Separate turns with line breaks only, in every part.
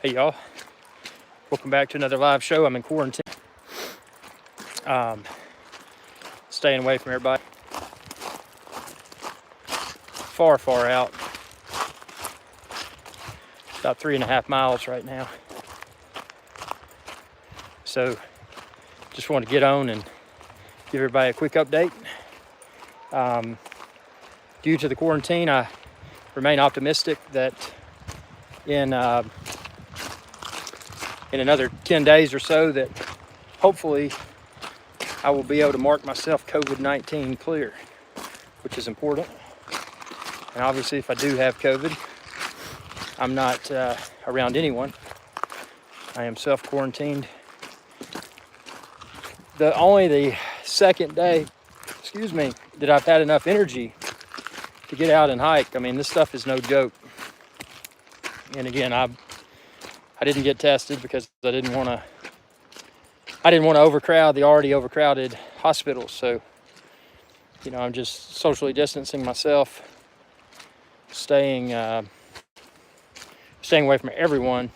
Hey y'all, welcome back to another live show. I'm in quarantine, um, staying away from everybody. Far out, about 3.5 miles right now. So just want to get on and give everybody a quick update. Due to the quarantine, I remain optimistic that in another 10 days or so that hopefully I will be able to mark myself COVID-19 clear, which is important. And obviously if I do have COVID, I'm not around anyone. I am self-quarantined. Only the second day, that I've had enough energy to get out and hike. I mean, this stuff is no joke. And again, I didn't get tested because I didn't want to overcrowd the already overcrowded hospitals. So, I'm just socially distancing myself, staying away from everyone.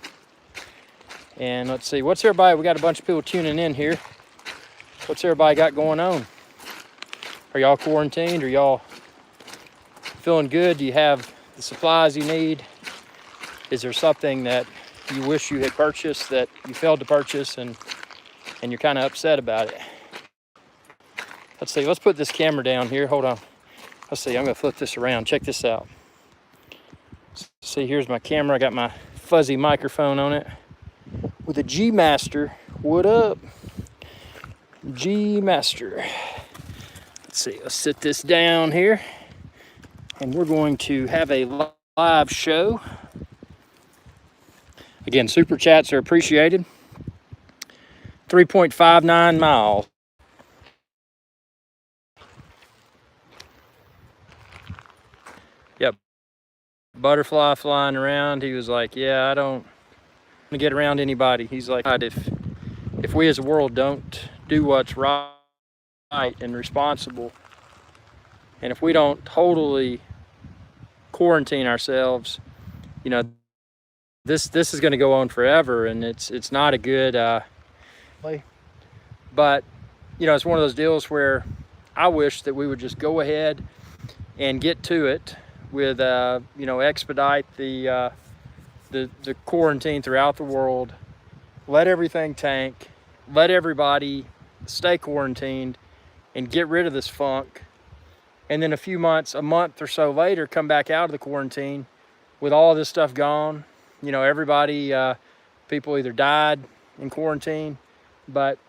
And let's see, what's everybody? We got a bunch of people tuning in here. What's everybody got going on? Are y'all quarantined? Are y'all feeling good? Do you have the supplies you need? Is there something that you wish you had purchased that you failed to purchase and you're kind of upset about it? Let's see, let's put this camera down here. Hold on. Let's see, I'm gonna flip this around. Check this out. See, here's my camera. I got my fuzzy microphone on it with a G Master. What up? G Master. Let's see, let's sit this down here and we're going to have a live show. Again, super chats are appreciated. 3.59 miles. Yep. Butterfly flying around. He was like, yeah, I don't want to get around anybody. He's like, if we as a world don't do what's right and responsible, and if we don't totally quarantine ourselves, this is going to go on forever, and it's not a good but it's one of those deals where I wish that we would just go ahead and get to it with expedite the quarantine throughout the world, let everything tank, let everybody stay quarantined and get rid of this funk, and then a month or so later, come back out of the quarantine with all this stuff gone. Everybody, people either died in quarantine, but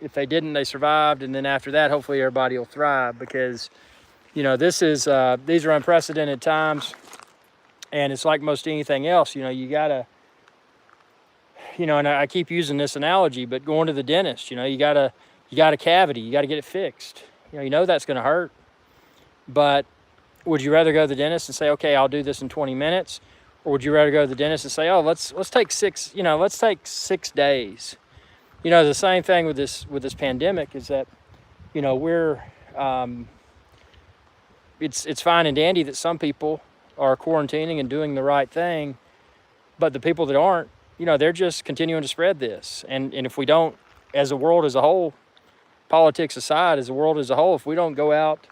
if they didn't, they survived. And then after that, hopefully everybody will thrive, because, these are unprecedented times. And it's like most anything else, you gotta, and I keep using this analogy, but going to the dentist, you got a cavity, you got to get it fixed. That's going to hurt. But would you rather go to the dentist and say, okay, I'll do this in 20 minutes? Or would you rather go to the dentist and say, oh, let's take 6 days? The same thing with this pandemic is that, we're, it's fine and dandy that some people are quarantining and doing the right thing, but the people that aren't, they're just continuing to spread this. And if we don't, as a world as a whole, politics aside, as a world as a whole, if we don't go out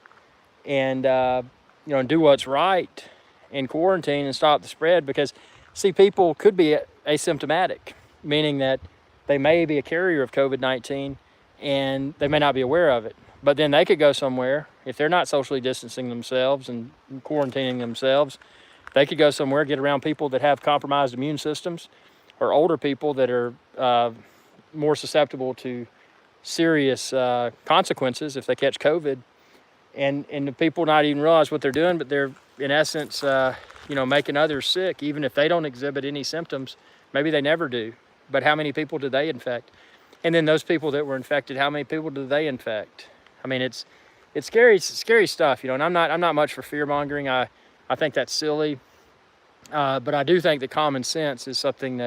and, and do what's right and quarantine and stop the spread, because, see, people could be asymptomatic, meaning that they may be a carrier of COVID-19 and they may not be aware of it. But then they could go somewhere, if they're not socially distancing themselves and quarantining themselves, they could go somewhere, get around people that have compromised immune systems, or older people that are more susceptible to serious consequences if they catch COVID. And the people not even realize what they're doing, but they're, in essence, making others sick, even if they don't exhibit any symptoms. Maybe they never do. But how many people did they infect? And then those people that were infected, how many people did they infect? I mean, it's scary stuff, and I'm not much for fear mongering. I think that's silly. But I do think that common sense is something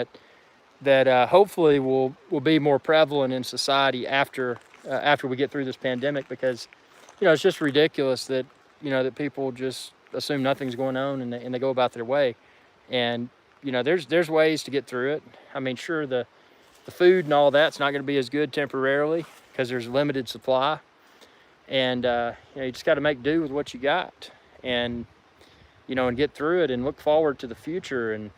that hopefully will be more prevalent in society after we get through this pandemic, because it's just ridiculous that that people just assume nothing's going on and they go about their way. And there's ways to get through it. I mean, sure, the food and all that's not going to be as good temporarily because there's limited supply, and you just got to make do with what you got, and and get through it and look forward to the future. And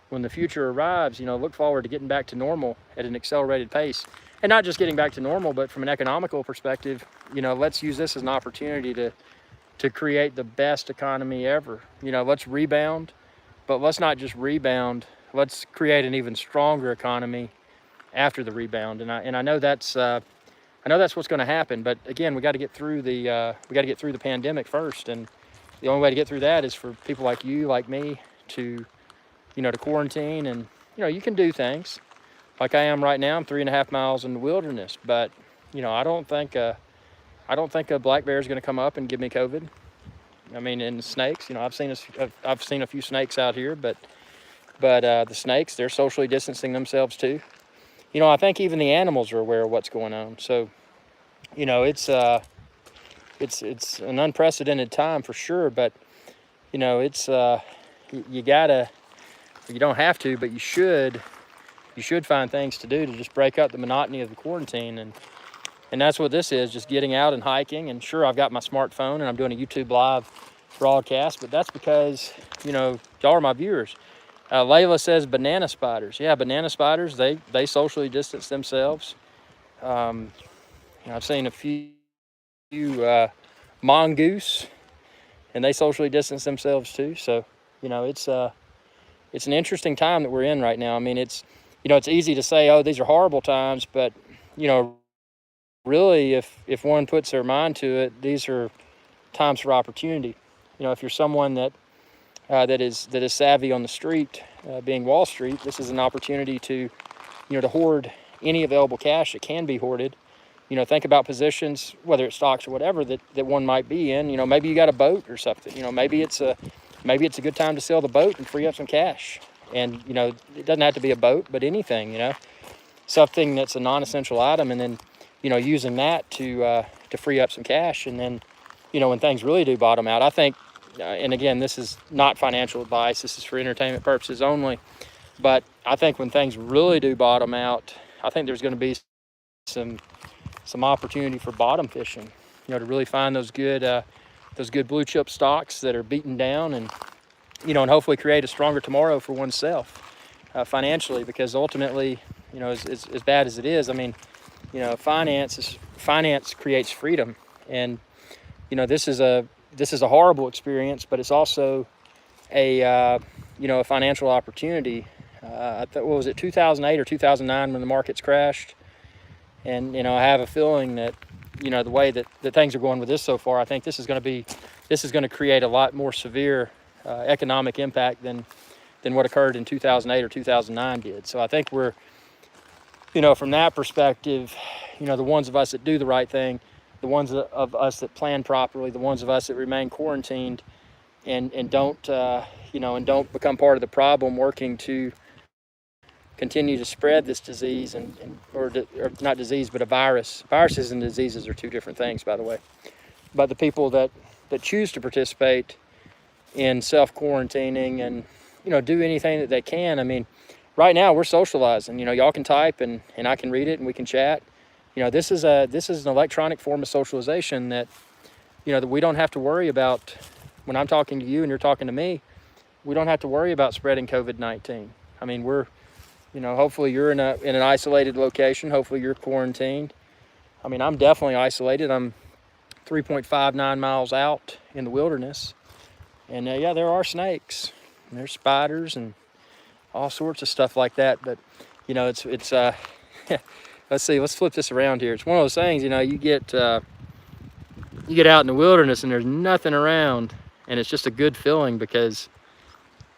when the future arrives, look forward to getting back to normal at an accelerated pace, and not just getting back to normal, but from an economical perspective, let's use this as an opportunity to create the best economy ever. Let's rebound, but let's not just rebound. Let's create an even stronger economy after the rebound. And I know that's what's going to happen. But again, we got to get through the pandemic first, and the only way to get through that is for people like you, like me, to to quarantine. And you can do things like I am right now. I'm 3.5 miles in the wilderness, but I don't think a black bear is going to come up and give me COVID. I mean, and the snakes, I've seen a few snakes out here, but the snakes, they're socially distancing themselves too. I think even the animals are aware of what's going on. So, it's an unprecedented time for sure. But it's you gotta, you don't have to, but you should find things to do to just break up the monotony of the quarantine. And that's what this is, just getting out and hiking. And sure, I've got my smartphone and I'm doing a YouTube live broadcast, but that's because, y'all are my viewers. Layla says banana spiders. Yeah, banana spiders, they socially distance themselves. I've seen a few mongoose, and they socially distance themselves too. So, it's an interesting time that we're in right now. I mean, it's easy to say, oh, these are horrible times, but, really, if one puts their mind to it, these are times for opportunity. If you're someone that is savvy on the street, being Wall Street, this is an opportunity to hoard any available cash that can be hoarded. Think about positions, whether it's stocks or whatever, that one might be in. Maybe you got a boat or something. Maybe it's a good time to sell the boat and free up some cash. And it doesn't have to be a boat, but anything. Something that's a non-essential item, and then using that to free up some cash. And then when things really do bottom out, I think, and again, this is not financial advice, this is for entertainment purposes only, but I think when things really do bottom out, I think there's going to be some opportunity for bottom fishing, to really find those good blue chip stocks that are beaten down, and and hopefully create a stronger tomorrow for oneself financially. Because ultimately, as bad as it is, I mean, finance creates freedom, and this is a horrible experience, but it's also a financial opportunity. What was it, 2008 or 2009 when the markets crashed? And I have a feeling that the way that things are going with this so far, I think this is going to create a lot more severe economic impact than what occurred in 2008 or 2009 did. So I think we're from that perspective, the ones of us that do the right thing, the ones of us that plan properly, the ones of us that remain quarantined and don't become part of the problem, working to continue to spread this disease or not disease, but a virus. Viruses and diseases are two different things, by the way. But the people that choose to participate in self-quarantining and do anything that they can. I mean, right now we're socializing. Y'all can type and I can read it and we can chat. This is an electronic form of socialization that that we don't have to worry about. When I'm talking to you and you're talking to me, we don't have to worry about spreading COVID-19. I mean, we're hopefully you're in an isolated location. Hopefully you're quarantined. I mean, I'm definitely isolated. I'm 3.59 miles out in the wilderness, and yeah, there are snakes, and there's spiders, and all sorts of stuff like that. But it's let's see. Let's flip this around here. It's one of those things. You get out in the wilderness and there's nothing around, and it's just a good feeling because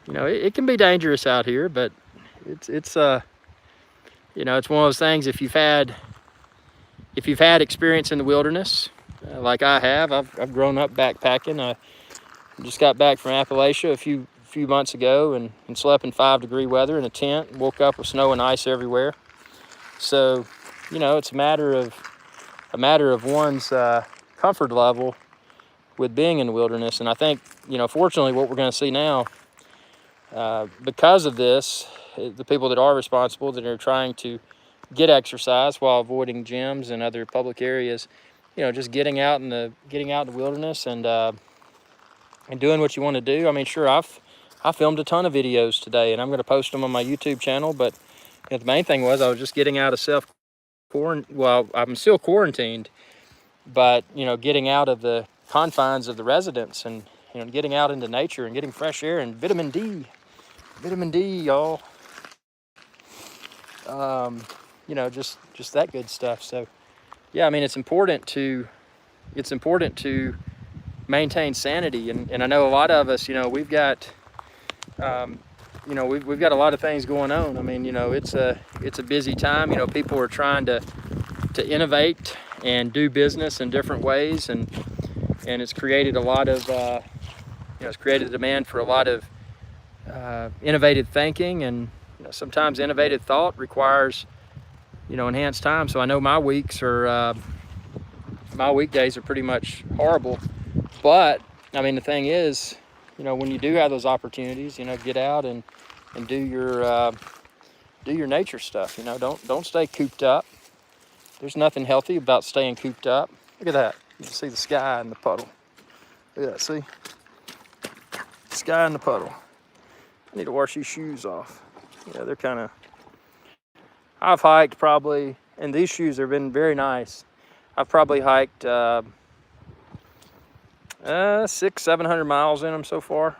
it can be dangerous out here, but it's one of those things. If you've had experience in the wilderness, like I have, I've grown up backpacking. I just got back from Appalachia a few months ago and slept in 5-degree weather in a tent. Woke up with snow and ice everywhere. So it's a matter of one's comfort level with being in the wilderness. And I think fortunately what we're going to see now, because of this, the people that are responsible, that are trying to get exercise while avoiding gyms and other public areas, just getting out in the wilderness and doing what you want to do. I mean, sure, I filmed a ton of videos today, and I'm going to post them on my YouTube channel. But the main thing was I was just getting out of well, I'm still quarantined, but getting out of the confines of the residence and getting out into nature and getting fresh air and vitamin D, y'all. Just that good stuff. So yeah, I mean, it's important to maintain sanity, and I know a lot of us, we've got we've got a lot of things going on. I mean, it's a busy time. People are trying to innovate and do business in different ways, and it's created a lot of it's created a demand for a lot of innovative thinking, and sometimes innovative thought requires enhanced time. So I know my weekdays are pretty much horrible, but I mean, the thing is, when you do have those opportunities, get out and do your nature stuff. Don't stay cooped up. There's nothing healthy about staying cooped up. Look at that. You can see the sky in the puddle. Look at that, see? Sky in the puddle. I need to wash these shoes off. Yeah, they're kind of... I've hiked probably, and these shoes have been very nice. I've probably hiked 600-700 miles in them so far.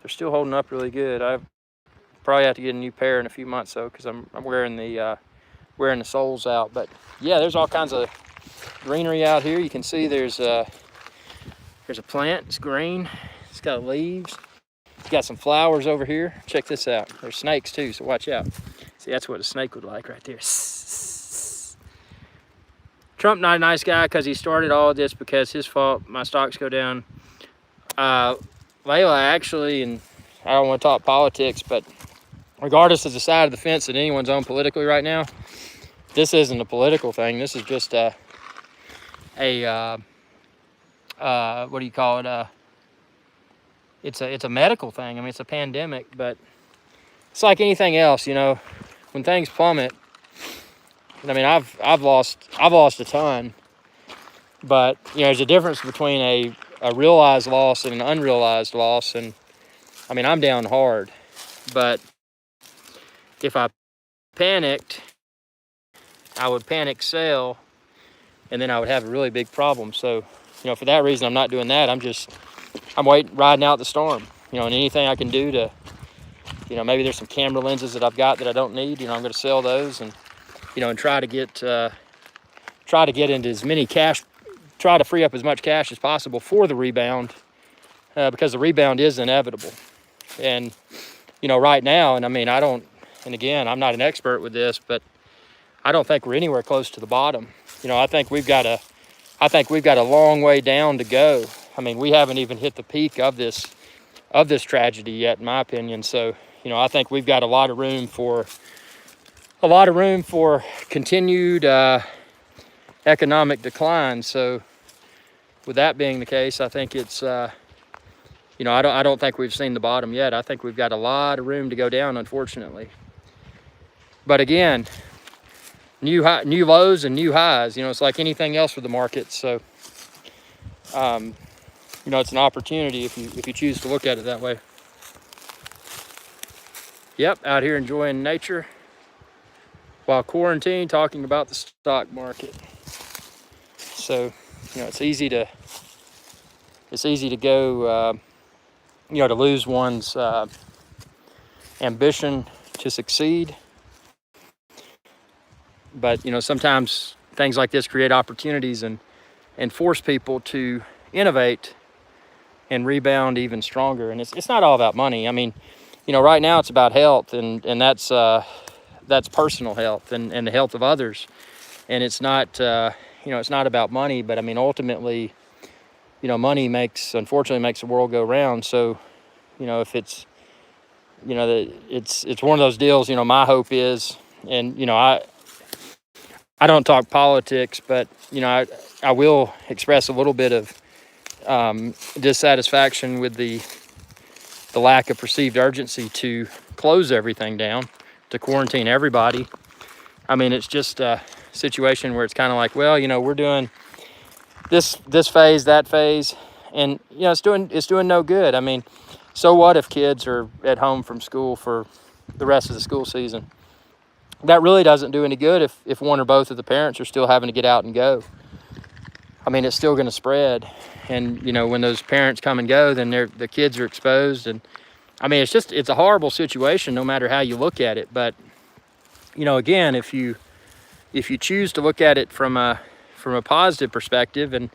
They're still holding up really good. I probably have to get a new pair in a few months though, because I'm wearing the soles out. But yeah, there's all kinds of greenery out here. You can see there's a plant. It's green. It's got leaves. It's got some flowers over here. Check this out. There's snakes too, so watch out. See, that's what a snake would like right there. Trump not a nice guy because he started all of this because his fault. My stocks go down. Layla actually, and I don't want to talk politics, but regardless of the side of the fence that anyone's on politically right now, this isn't a political thing. This is just what do you call it? It's a medical thing. I mean, it's a pandemic, but it's like anything else, when things plummet. I mean, I've lost a ton, but there's a difference between a realized loss and an unrealized loss, and I mean, I'm down hard. But if I panicked, I would panic sell, and then I would have a really big problem. So, for that reason, I'm not doing that. I'm riding out the storm. And anything I can do to, maybe there's some camera lenses that I've got that I don't need. I'm going to sell those, and and try to get into as many cash, try to free up as much cash as possible for the rebound, because the rebound is inevitable. And right now, and I mean, and again, I'm not an expert with this, but I don't think we're anywhere close to the bottom. I think we've got a long way down to go. I mean, we haven't even hit the peak of this tragedy yet, in my opinion. So, I think we've got a lot of room for continued economic decline. So, with that being the case, I think it's I don't think we've seen the bottom yet. I think we've got a lot of room to go down, unfortunately. But again, new lows and new highs. It's like anything else with the market. So, it's an opportunity if you choose to look at it that way. Yep, out here enjoying nature while quarantined, talking about the stock market. So, it's easy to go, to lose one's ambition to succeed. But, sometimes things like this create opportunities and force people to innovate and rebound even stronger. And it's not all about money. I mean, right now it's about health, and that's personal health and the health of others. And it's not, it's not about money, but I mean, ultimately, money unfortunately makes the world go round. So, if it's, it's one of those deals, my hope is, and, I don't talk politics, but, I will express a little bit of dissatisfaction with the the lack of perceived urgency to close everything down, to quarantine everybody. I mean, it's just a situation where it's kind of like, well, you know, we're doing this phase, that phase, and you know, it's doing no good. I mean, so what if kids are at home from school for the rest of the school season? That really doesn't do any good if one or both of the parents are still having to get out and go. I mean, it's still going to spread. And, you know, when those parents come and go, then the kids are exposed. And I mean, it's a horrible situation no matter how you look at it. But, you know, again, if you choose to look at it from a positive perspective and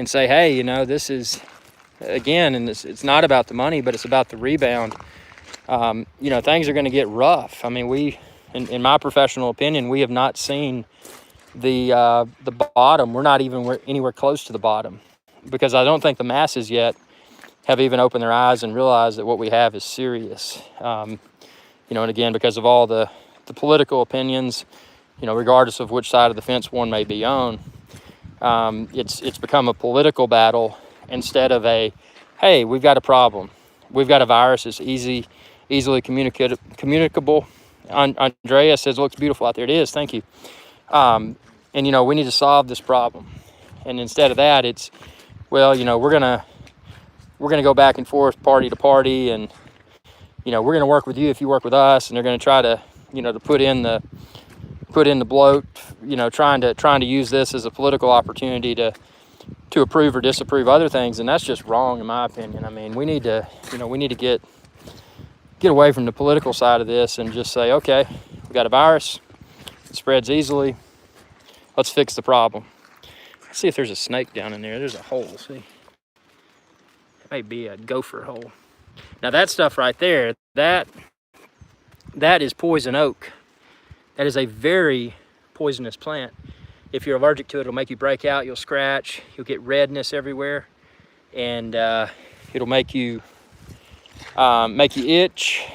say, hey, you know, this is, again, and it's not about the money, but it's about the rebound. You know, things are going to get rough. I mean, in my professional opinion, we have not seen the bottom. We're not even anywhere close to the bottom, because I don't think the masses yet have even opened their eyes and realized that what we have is serious. You know, and again, because of all the political opinions, you know, regardless of which side of the fence one may be on, it's become a political battle instead of a, hey, we've got a problem. We've got a virus that's easily communicable. Andrea says, looks beautiful out there. It is, thank you. And, you know, we need to solve this problem. And instead of that, it's, well, you know, we're gonna go back and forth, party to party, and, you know, we're gonna work with you if you work with us, and they're gonna try to, you know, to put in the bloat, you know, trying to use this as a political opportunity to approve or disapprove other things, and that's just wrong in my opinion. I mean, we need to get away from the political side of this and just say, okay, we got a virus, it spreads easily, let's fix the problem. Let's see if there's a snake down in there. There's a hole, see? It may be a gopher hole. Now that stuff right there, that is poison oak. That is a very poisonous plant. If you're allergic to it, it'll make you break out, you'll scratch, you'll get redness everywhere, and it'll make you itch.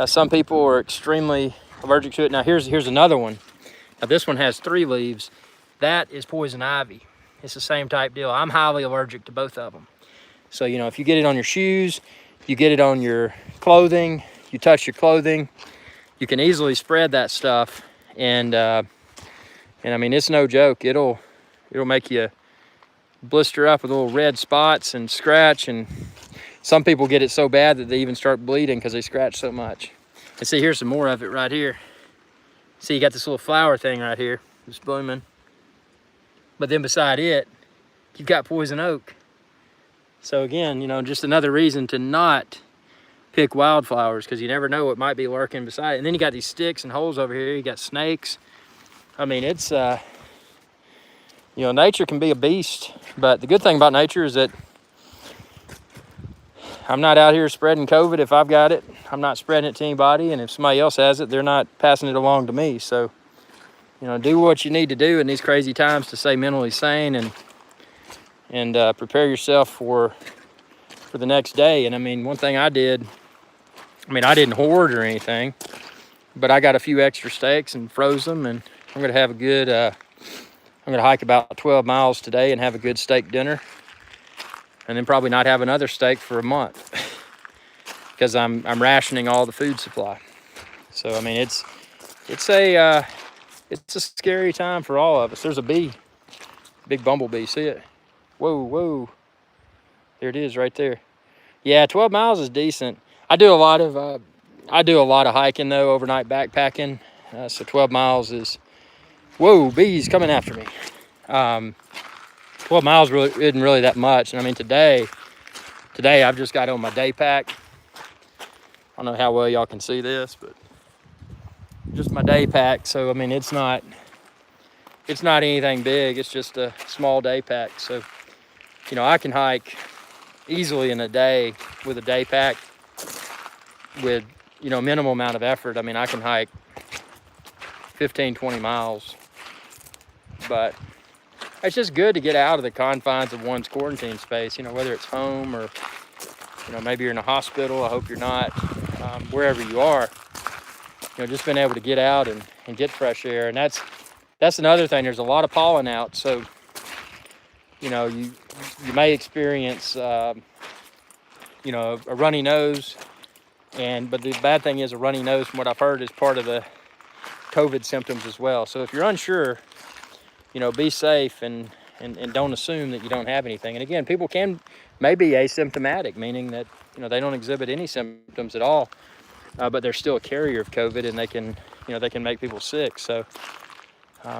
Some people are extremely allergic to it. Now here's another one. Now this one has 3 leaves. That is poison ivy. It's the same type deal. I'm highly allergic to both of them. So, you know, if you get it on your shoes, you get it on your clothing, you touch your clothing, you can easily spread that stuff. And I mean, it's no joke. It'll make you blister up with little red spots and scratch, and some people get it so bad that they even start bleeding because they scratch so much. And see, here's some more of it right here. See, you got this little flower thing right here, it's blooming. But then beside it, you've got poison oak. So again, you know, just another reason to not pick wildflowers, because you never know what might be lurking beside it. And then you got these sticks and holes over here, you got snakes. I mean, it's, you know, nature can be a beast, but the good thing about nature is that I'm not out here spreading COVID. If I've got it, I'm not spreading it to anybody, and if somebody else has it, they're not passing it along to me. So, you know, do what you need to do in these crazy times to stay mentally sane and prepare yourself for the next day. And I mean, one thing I did, I mean, I didn't hoard or anything, but I got a few extra steaks and froze them, and I'm gonna have a good, I'm gonna hike about 12 miles today and have a good steak dinner, and then probably not have another steak for a month because I'm rationing all the food supply. So I mean, it's a scary time for all of us. There's a bee, big bumblebee. See it? Whoa! There it is, right there. Yeah, 12 miles is decent. I do a lot of hiking though, overnight backpacking. So 12 miles is, whoa, bees coming after me. 12 miles really isn't really that much. And I mean, today I've just got on my day pack. I don't know how well y'all can see this, but just my day pack. So, I mean, it's not anything big. It's just a small day pack. So, you know, I can hike easily in a day with a day pack with, you know, minimal amount of effort. I mean, I can hike 15, 20 miles, but it's just good to get out of the confines of one's quarantine space, you know, whether it's home or, you know, maybe you're in a hospital. I hope you're not, wherever you are, you know, just being able to get out and get fresh air. And that's another thing. There's a lot of pollen out. So, you know, you may experience you know, a runny nose. But the bad thing is a runny nose, from what I've heard, is part of the COVID symptoms as well. So if you're unsure, you know, be safe and don't assume that you don't have anything. And again, people may be asymptomatic, meaning that, you know, they don't exhibit any symptoms at all, but they're still a carrier of COVID, and they can make people sick. So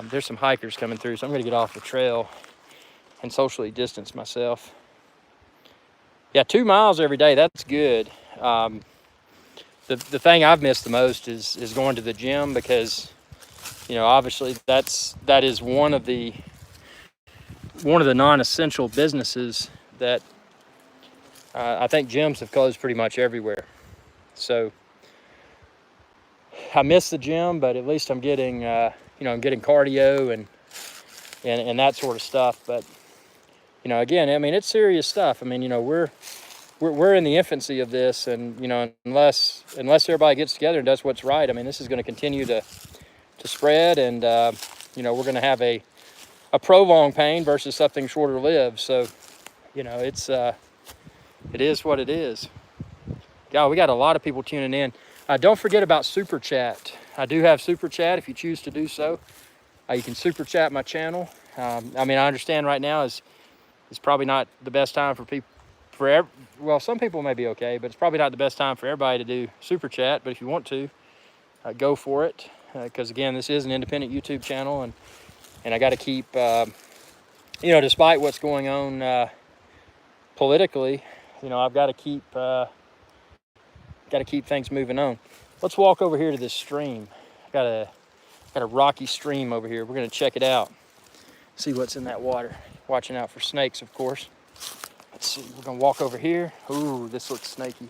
there's some hikers coming through, so I'm gonna get off the trail and socially distance myself. Yeah, 2 miles every day, that's good. The thing I've missed the most is going to the gym, because, you know, obviously that is one of the non-essential businesses that I think gyms have closed pretty much everywhere. So I miss the gym, but at least I'm getting I'm getting cardio and that sort of stuff. But, you know, again, I mean, it's serious stuff. I mean, you know, we're in the infancy of this, and, you know, unless everybody gets together and does what's right, I mean, this is going to continue to spread, and you know, we're going to have a prolonged pain versus something shorter lived. So, you know, it is what it is. God, we got a lot of people tuning in. Don't forget about Super Chat. I do have Super Chat if you choose to do so. You can Super Chat my channel. I mean, I understand right now is probably not the best time for people. Well, some people may be okay, but it's probably not the best time for everybody to do Super Chat. But if you want to, go for it. Because again, this is an independent YouTube channel, and I got to keep, you know, despite what's going on politically, you know, I've got to keep things moving on. Let's walk over here to this stream. Got a rocky stream over here. We're gonna check it out, see what's in that water. Watching out for snakes, of course. Let's see. We're gonna walk over here. Ooh, this looks snaky.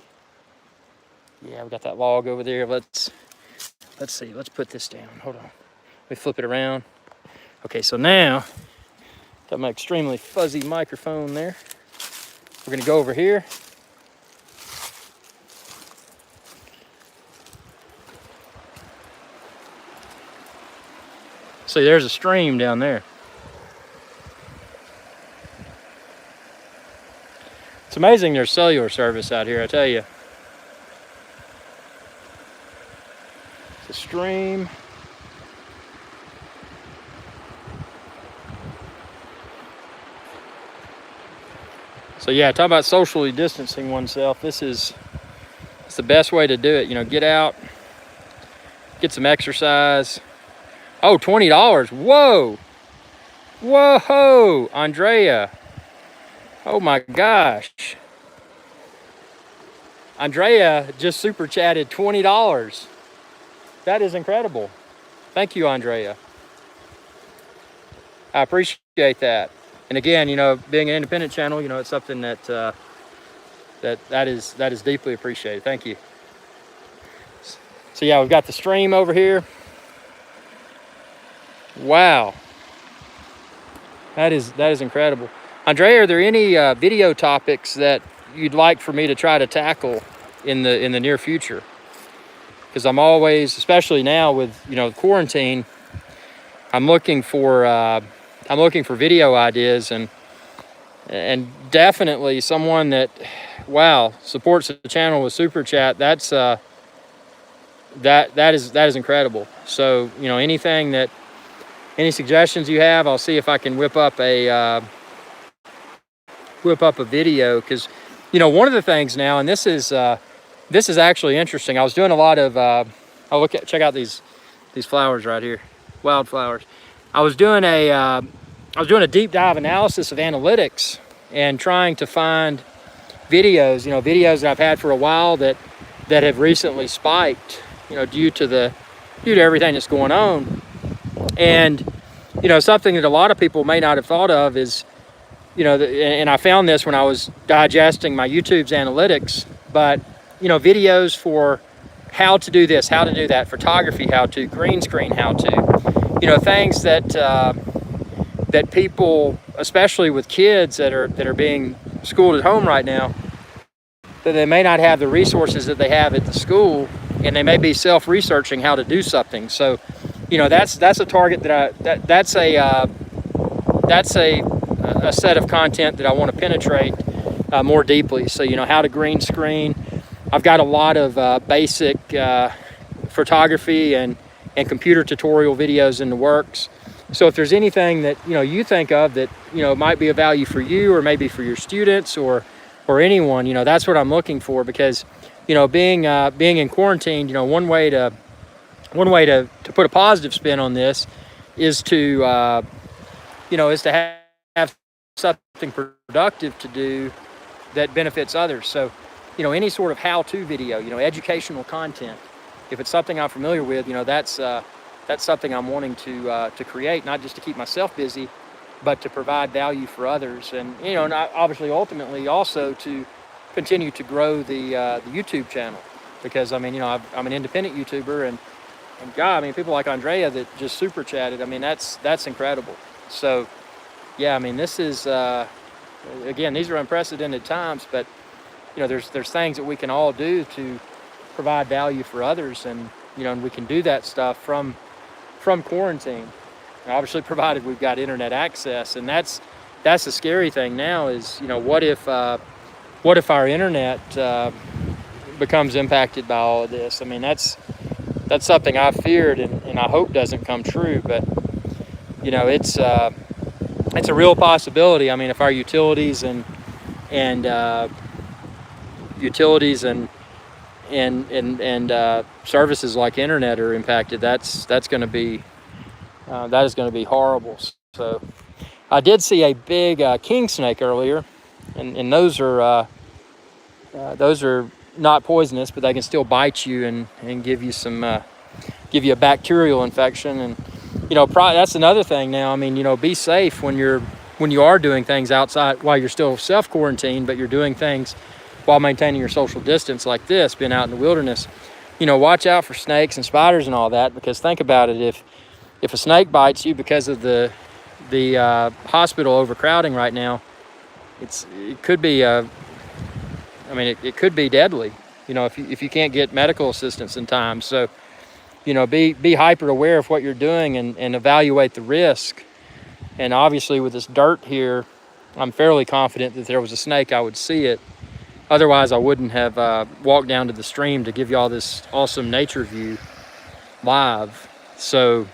Yeah, we got that log over there. Let's see. Let's put this down. Hold on. Let me flip it around. Okay, so now got my extremely fuzzy microphone there. We're gonna go over here. See, there's a stream down there. It's amazing there's cellular service out here, I tell you. It's a stream. So yeah, talk about socially distancing oneself. It's the best way to do it. You know, get out, get some exercise. Oh, $20. Whoa. Whoa, Andrea. Oh my gosh. Andrea just super chatted $20. That is incredible. Thank you, Andrea. I appreciate that. And again, you know, being an independent channel, you know, it's something that is deeply appreciated. Thank you. So yeah, we've got the stream over here. Wow. That is incredible. Andrea, are there any video topics that you'd like for me to try to tackle in the near future? Because I'm always, especially now with, you know, quarantine, I'm looking for video ideas, and definitely someone that, wow, supports the channel with Super Chat. That's that is incredible. So, you know, any suggestions you have, I'll see if I can whip up a video. Because, you know, one of the things now, and this is actually interesting. I was doing a lot of check out these flowers right here, wildflowers. I was doing a deep dive analysis of analytics and trying to find videos, you know, videos that I've had for a while that have recently spiked, you know, due to everything that's going on. And, you know, something that a lot of people may not have thought of is, you know, and I found this when I was digesting my YouTube's analytics, but, you know, videos for how to do this, how to do that, photography, how to, green screen, how to, you know, things that people, especially with kids that are being schooled at home right now, that they may not have the resources that they have at the school, and they may be self-researching how to do something. So, you know, that's a target that's a set of content that I want to penetrate more deeply. So, you know, how to green screen. I've got a lot of basic photography and computer tutorial videos in the works. So if there's anything that, you know, you think of that, you know, might be of value for you or maybe for your students or anyone, you know, that's what I'm looking for. Because, you know, being in quarantine, you know, one way to put a positive spin on this is to you know, is to have something productive to do that benefits others. So, you know, any sort of how-to video, you know, educational content, if it's something I'm familiar with, you know, that's something I'm wanting to create, not just to keep myself busy, but to provide value for others, and, you know, and obviously ultimately also to continue to grow the YouTube channel, because I mean, you know, I'm an independent YouTuber, and God, I mean, people like Andrea that just super chatted, I mean, that's incredible. So, yeah, I mean, this is again, these are unprecedented times, but, you know, there's things that we can all do to provide value for others, and, you know, and we can do that stuff from quarantine, obviously provided we've got internet access. And that's the scary thing now is, you know, what if our internet becomes impacted by all of this? I mean, that's something I've feared, and I hope doesn't come true, but, you know, it's a real possibility. I mean, if our utilities and services like internet are impacted, that is going to be horrible. So I did see a big king snake earlier, and those are not poisonous, but they can still bite you and give you a bacterial infection. And, you know, that's another thing now. I mean, you know, be safe when you are doing things outside while you're still self-quarantined, but you're doing things while maintaining your social distance like this, being out in the wilderness. You know, watch out for snakes and spiders and all that, because think about it, if a snake bites you because of the hospital overcrowding right now, it could be it could be deadly, you know, if you can't get medical assistance in time. So, you know, be hyper aware of what you're doing and evaluate the risk. And obviously with this dirt here, I'm fairly confident that if there was a snake, I would see it. Otherwise, I wouldn't have walked down to the stream to give you all this awesome nature view live. So,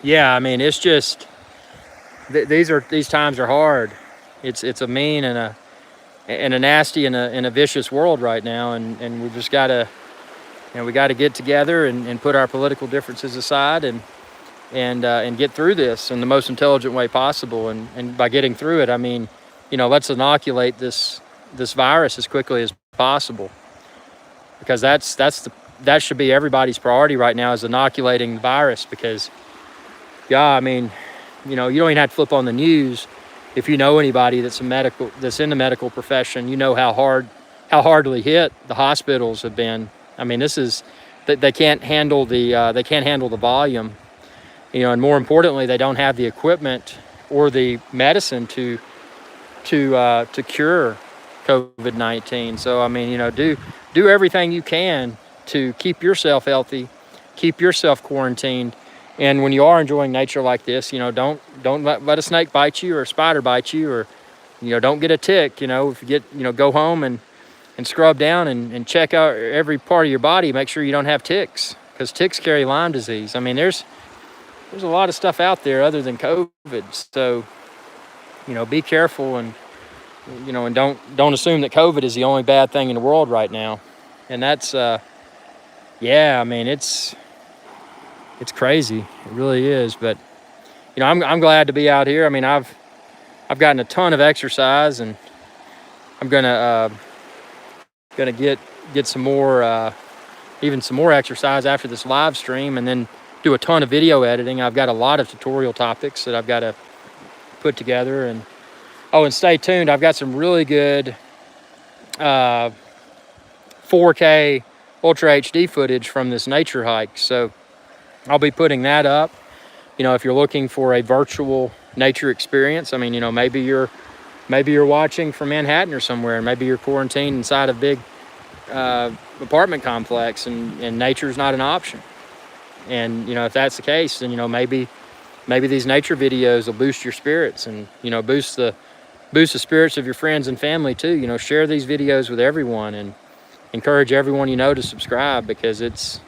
yeah, I mean, it's just these times are hard. It's a mean and a nasty and a vicious world right now, and we just gotta, you know, we got to get together and put our political differences aside and get through this in the most intelligent way possible. And by getting through it, I mean, you know, let's inoculate this virus as quickly as possible, because that should be everybody's priority right now, is inoculating the virus. Because, yeah, I mean, you know, you don't even have to flip on the news. If you know anybody that's in the medical profession, you know how hardly hit the hospitals have been. I mean, they can't handle the volume, you know, and more importantly, they don't have the equipment or the medicine to cure COVID-19. So, I mean, you know, do everything you can to keep yourself healthy, keep yourself quarantined. And when you are enjoying nature like this, you know, don't let a snake bite you or a spider bite you, or, you know, don't get a tick. You know, if you get, you know, go home and scrub down and check out every part of your body, make sure you don't have ticks, because ticks carry Lyme disease. I mean, there's a lot of stuff out there other than COVID. So, you know, be careful, and, you know, and don't assume that COVID is the only bad thing in the world right now. And that's yeah, I mean, it's crazy. It really is. But, you know, I'm glad to be out here. I mean, I've gotten a ton of exercise, and I'm gonna get some more even some more exercise after this live stream, and then do a ton of video editing. I've got a lot of tutorial topics that I've got to put together. And and stay tuned. I've got some really good 4K Ultra HD footage from this nature hike. So I'll be putting that up. You know, if you're looking for a virtual nature experience, I mean, you know, maybe you're watching from Manhattan or somewhere, and maybe you're quarantined inside a big apartment complex, and nature's not an option. And, you know, if that's the case, then, you know, maybe these nature videos will boost your spirits, and, you know, boost boost the spirits of your friends and family too. You know, share these videos with everyone and encourage everyone you know to subscribe, because it's,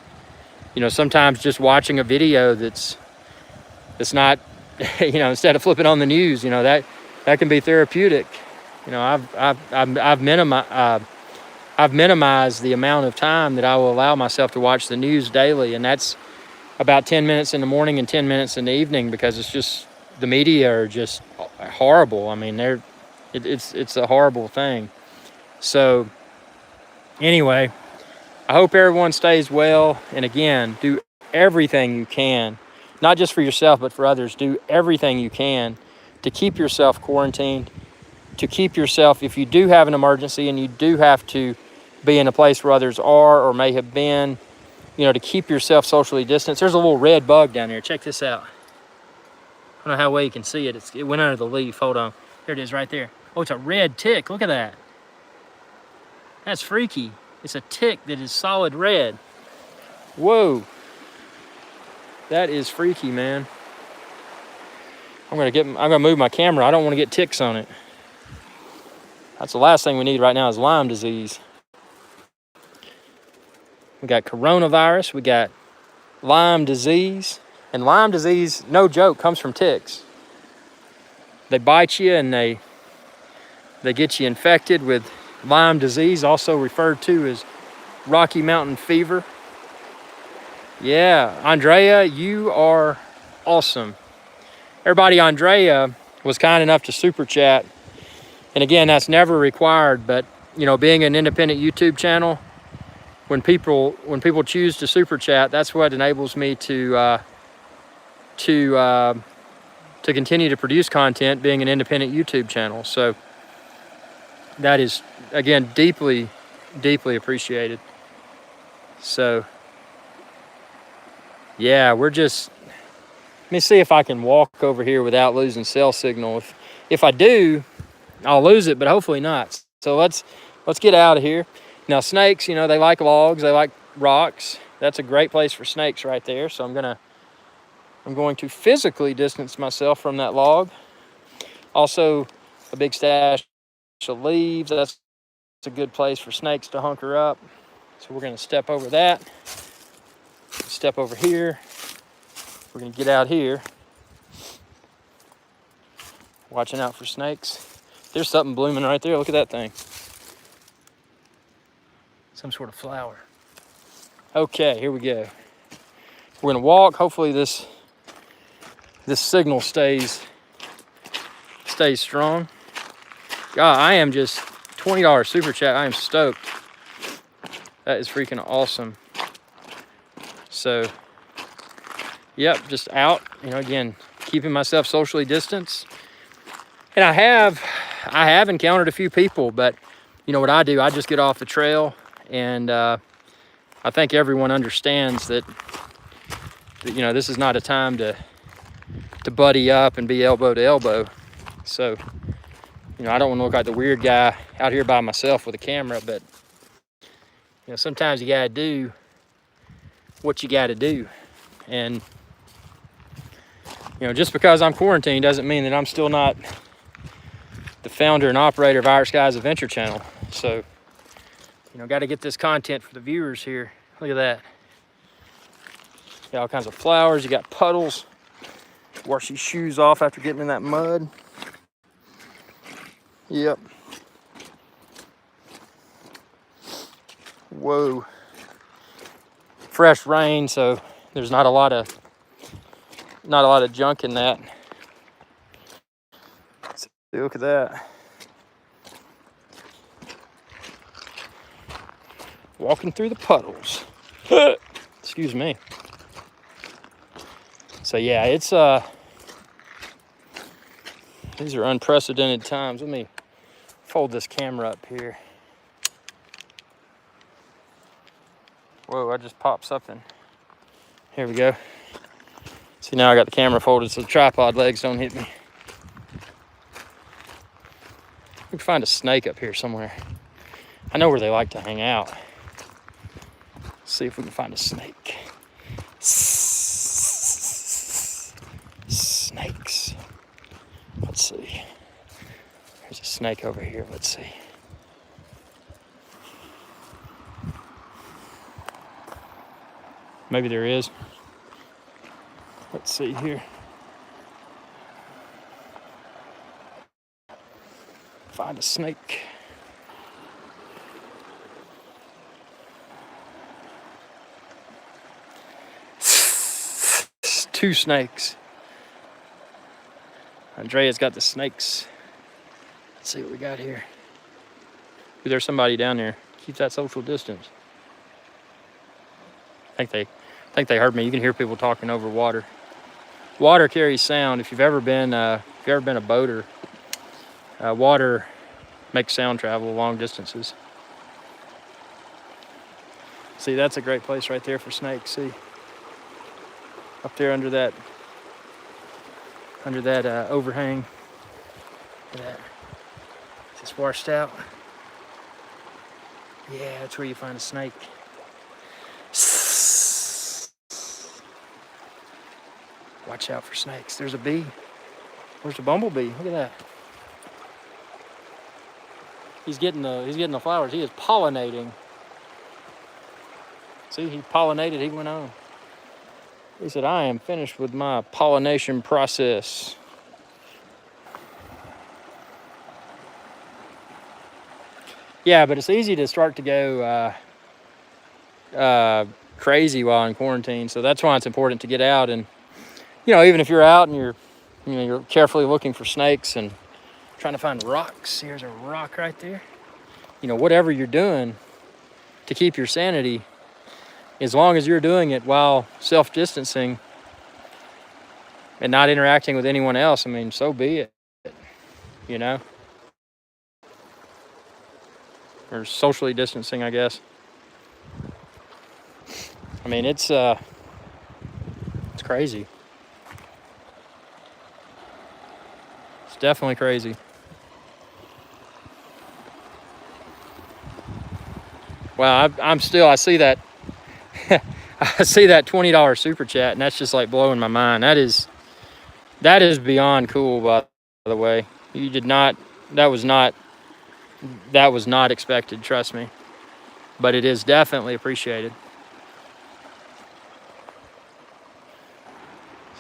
you know, sometimes just watching a video that's not, you know, instead of flipping on the news, you know, that can be therapeutic. You know, I've minimized the amount of time that I will allow myself to watch the news daily, and that's about 10 minutes in the morning and 10 minutes in the evening, because it's just, the media are just horrible. I mean, it's a horrible thing. So anyway, I hope everyone stays well. And again, do everything you can, not just for yourself, but for others. Do everything you can to keep yourself quarantined, to keep yourself, if you do have an emergency and you do have to be in a place where others are or may have been, you know, to keep yourself socially distanced. There's a little red bug down there. Check this out. I don't know how well you can see it. It went under the leaf. Hold on. There it is right there. Oh, it's a red tick. Look at that. That's freaky. It's a tick that is solid red. Whoa. That is freaky, man. I'm gonna move my camera. I don't want to get ticks on it. That's the last thing we need right now is Lyme disease. We got coronavirus, we got Lyme disease. And Lyme disease, no joke, comes from ticks. They bite you and they get you infected with Lyme disease, also referred to as Rocky Mountain fever. Yeah, Andrea, you are awesome. Everybody, Andrea was kind enough to super chat. And again, that's never required, but you know, being an independent YouTube channel, when people choose to super chat, that's what enables me to continue to produce content, being an independent YouTube channel. So that is, again, deeply, deeply appreciated. So yeah, let me see if I can walk over here without losing cell signal. If I do, I'll lose it, but hopefully not. So let's get out of here. Now snakes, you know, they like logs, they like rocks. That's a great place for snakes right there. So I'm going to physically distance myself from that log. Also, a big stash of leaves. That's a good place for snakes to hunker up. So we're gonna step over that. Step over here. We're gonna get out here. Watching out for snakes. There's something blooming right there. Look at that thing. Some sort of flower. Okay, here we go. We're gonna walk. Hopefully this signal stays strong. God, I am just $20 super chat. I am stoked. That is freaking awesome. So, yep, just out. You know, again, keeping myself socially distanced. And I have encountered a few people, but you know what I do? I just get off the trail, and I think everyone understands that you know, this is not a time to buddy up and be elbow to elbow. So, you know, I don't want to look like the weird guy out here by myself with a camera, but you know, sometimes you gotta do what you gotta do. And you know, just because I'm quarantined doesn't mean that I'm still not the founder and operator of Our Skies Adventure Channel. So, you know, got to get this content for the viewers here. Look at that. Got all kinds of flowers. You got puddles. Wash your shoes off after getting in that mud. Yep. Whoa. Fresh rain, so there's not a lot of junk in that. So look at that. Walking through the puddles. Excuse me. So yeah, it's these are unprecedented times. Let me fold this camera up here. Whoa, I just popped something. Here we go. See, now I got the camera folded so the tripod legs don't hit me. We can find a snake up here somewhere. I know where they like to hang out. Let's see if we can find a snake. Snakes. Let's see. There's a snake over here. Let's see. Maybe there is. Let's see here. Find a snake. Two snakes. Andrea's got the snakes. Let's see what we got here. Ooh, there's somebody down there. Keep that social distance. I think they heard me. You can hear people talking over water. Water carries sound. If you've ever been a boater, water makes sound travel long distances. See, that's a great place right there for snakes. See, up there under that overhang. Look at that. Is this washed out? Yeah, that's where you find a snake. Watch out for snakes. There's a bee. Where's the bumblebee? Look at that. He's getting the flowers. He is pollinating. See, he pollinated. He went on. He said, "I am finished with my pollination process." Yeah, but it's easy to start to go crazy while in quarantine. So that's why it's important to get out and, even if you're out and you're carefully looking for snakes and trying to find rocks. Here's a rock right there. Whatever you're doing to keep your sanity, as long as you're doing it while self-distancing and not interacting with anyone else, so be it, or socially distancing, I guess. It's crazy. It's definitely crazy. Wow, I see that I see that $20 super chat, and that's just like blowing my mind. That is beyond cool, by the way. That was not expected, trust me. But it is definitely appreciated.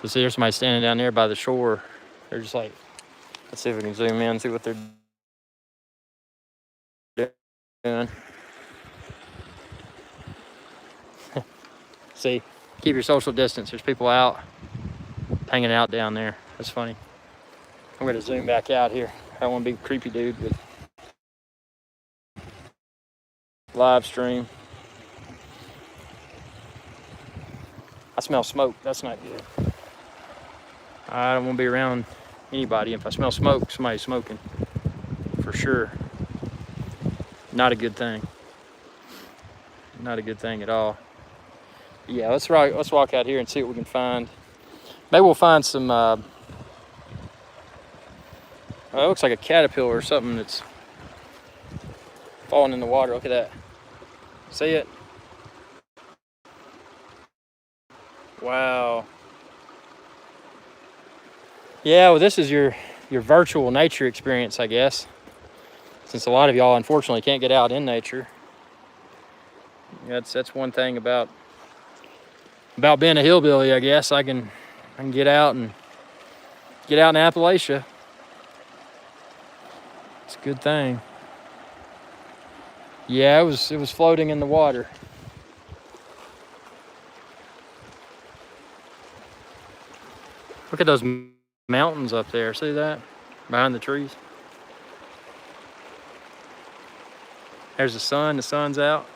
So see, there's somebody standing down there by the shore. They're just like, let's see if we can zoom in, see what they're doing. See, keep your social distance. There's people out, hanging out down there. That's funny. I'm going to zoom back out here. I don't want to be a creepy dude with live stream. I smell smoke. That's not good. I don't want to be around anybody. If I smell smoke, somebody's smoking. For sure. Not a good thing. Not a good thing at all. Yeah, let's walk out here and see what we can find. Maybe we'll find some, it looks like a caterpillar or something that's falling in the water. Look at that. See it? Wow. Yeah, well, this is your virtual nature experience, I guess. Since a lot of y'all, unfortunately, can't get out in nature. That's one thing about being a hillbilly, I guess. I can get out in Appalachia. It's a good thing. Yeah, it was floating in the water. Look at those mountains up there. See that? Behind the trees. There's the sun. The sun's out.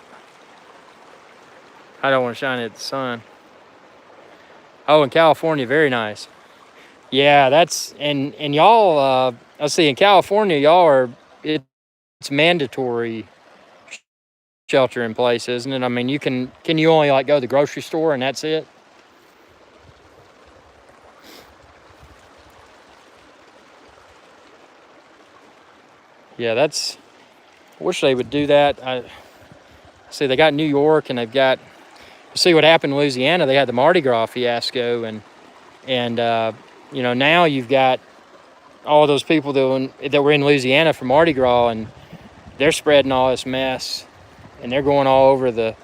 I don't want to shine at the sun. Oh, in California, very nice. Yeah, that's and y'all. Let's see. In California, it's mandatory shelter in place, isn't it? Can you only go to the grocery store and that's it? Yeah, I wish they would do that. I see they got New York and they've got. See what happened in Louisiana? They had the Mardi Gras fiasco, and now you've got all those people that were in Louisiana for Mardi Gras, and they're spreading all this mess, and they're going all over the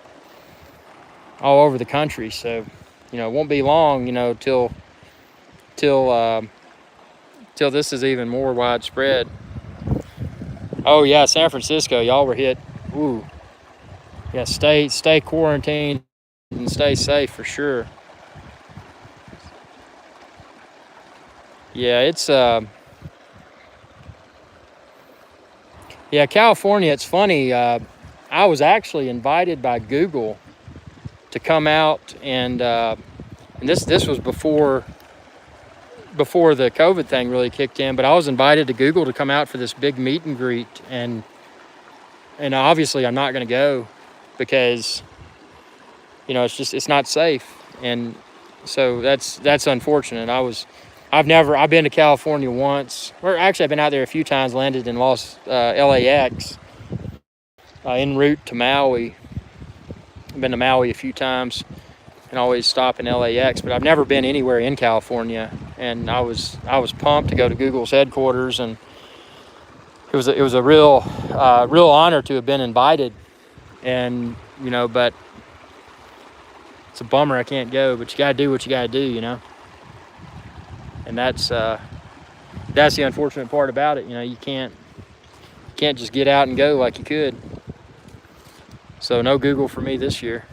country. So, you know, it won't be long, you know, till this is even more widespread. Oh yeah, San Francisco, y'all were hit. Ooh, yeah. Stay quarantined and stay safe for sure. Yeah, it's yeah, California. It's funny. I was actually invited by Google to come out, and this was before the COVID thing really kicked in. But I was invited to Google to come out for this big meet and greet, and obviously I'm not going to go because, you know, it's not safe, and so that's unfortunate. I've been to California once, or actually I've been out there a few times. Landed in LAX en route to Maui. I've been to Maui a few times and always stop in LAX, but I've never been anywhere in California. And I was pumped to go to Google's headquarters, and it was a real honor to have been invited. And you know, but it's a bummer I can't go. But you gotta do what you gotta do, you know. And that's the unfortunate part about it. You know, you can't just get out and go like you could. So no Google for me this year.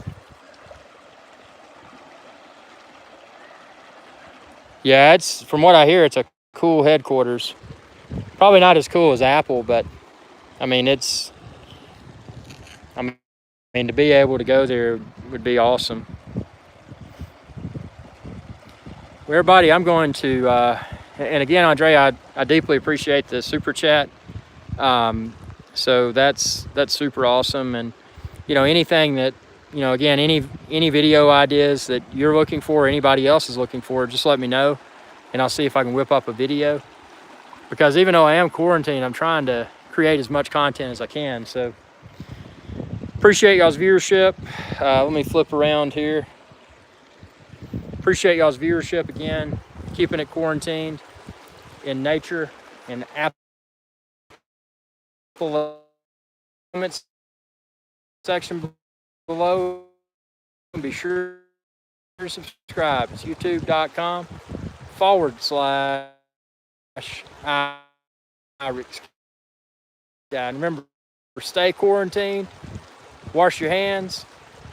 Yeah, it's, from what I hear, it's a cool headquarters. Probably not as cool as Apple, but I mean, to be able to go there would be awesome. Well, everybody, I'm going to, and again, Andre, I deeply appreciate the super chat. So that's super awesome. And, you know, anything that, you know, again, any video ideas that you're looking for, or anybody else is looking for, just let me know, and I'll see if I can whip up a video. Because even though I am quarantined, I'm trying to create as much content as I can. So appreciate y'all's viewership. Let me flip around here. Appreciate y'all's viewership again. Keeping it quarantined in nature, in Apple comments section below. Be sure to subscribe. It's youtube.com/IRIX. And remember, stay quarantined, wash your hands,